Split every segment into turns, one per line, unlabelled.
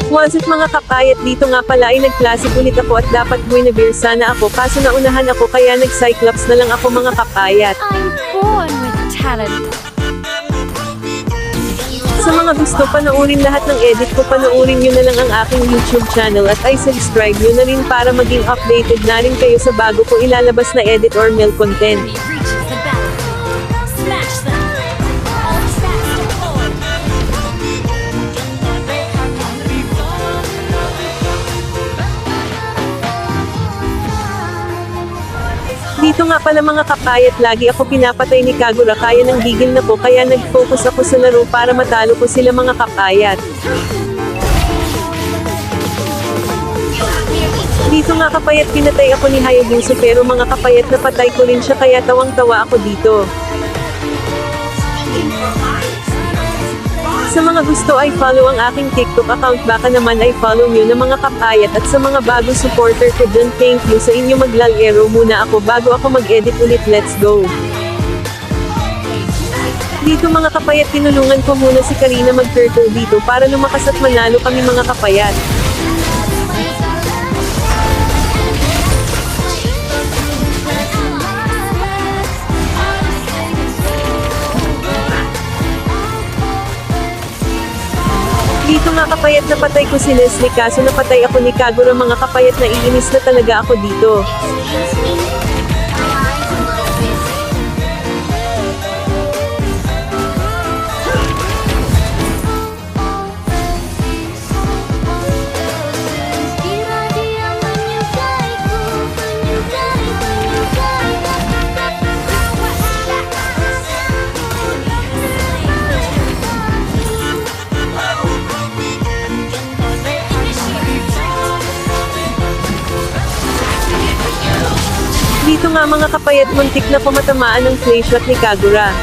Was it mga kapayat, dito nga pala ay nag-classic ulit ako at dapat Guinevere sana ako kaso naunahan ako kaya nag-Cyclops na lang ako mga kapayat.
I'm born with talent.
Sa mga gusto panoorin lahat ng edit ko, panoorin nyo na lang ang aking YouTube channel at ay subscribe nyo na rin para maging updated na rin kayo sa bago ko ilalabas na edit or mail content.
Enemy reaches the battlefield. Smash them. All tracks deployed.
Dito nga pala mga kapayat, lagi ako pinapatay ni Kagura kaya nang gigil na po kaya nag-focus ako sa laro para matalo ko sila mga kapayat. Dito nga kapayat pinatay ako ni Hayabusa pero mga kapayat napatay ko rin siya kaya tawang-tawa ako dito. Sa mga gusto ay follow ang aking TikTok account, baka naman ay follow nyo na mga kapayat at sa mga bago supporter ko dyan, thank you sa inyo. Maglalaro muna ako bago ako mag-edit ulit, let's go. Dito mga kapayat tinulungan ko muna si Karina mag-turtle dito para lumakas at manalo kami mga kapayat. Dito nga kapayat napatay ko si Leslie kaso napatay ako ni Kagura mga kapayat, na iinis na talaga ako dito. Dito nga mga kapayat muntik na pumatamaan ng flame shot ni Kagura.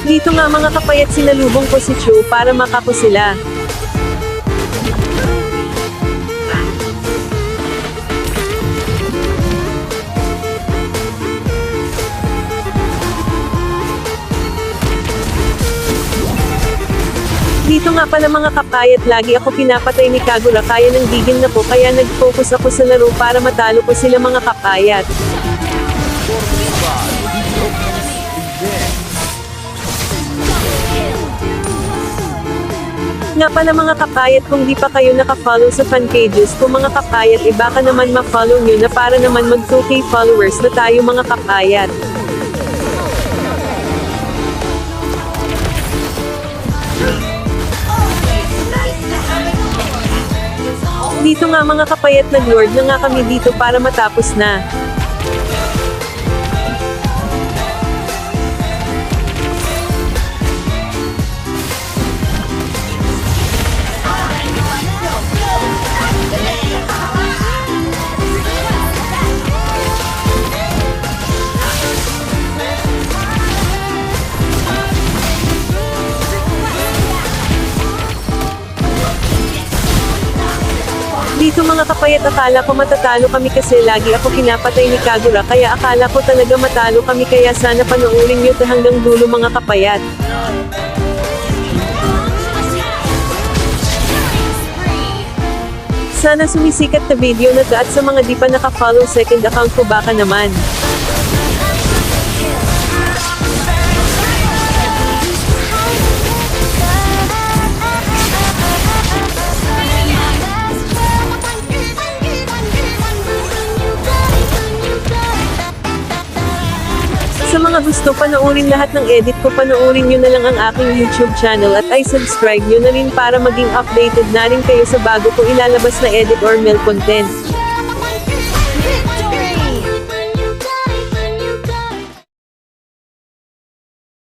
Dito nga mga kapayat sinalubong ko si Chu para makapo sila. Dito nga pala mga kapayat lagi ako pinapatay ni Kagura kaya nang gigil na po kaya nag-focus ako sa laro para matalo ko sila mga kapayat. Nga pala mga kapayat, kung di pa kayo naka-follow sa fan pages ko mga kapayat, baka naman ma-follow nyo na para naman mag 2K followers na tayo mga kapayat. Dito nga mga kapayat nag-lord na nga kami dito para matapos na. Dito mga kapayat akala ko matatalo kami kasi lagi ako pinapatay ni Kagura kaya akala ko talaga matalo kami kaya sana panoorin nyo hanggang dulo mga kapayat. Sana sumisikat na video na to at sa mga di pa naka-follow second account ko baka naman. Sa mga gusto panoorin lahat ng edit ko, panoorin nyo na lang ang aking YouTube channel at ay subscribe nyo na rin para maging updated na rin kayo sa bago ko ilalabas na edit or mail content.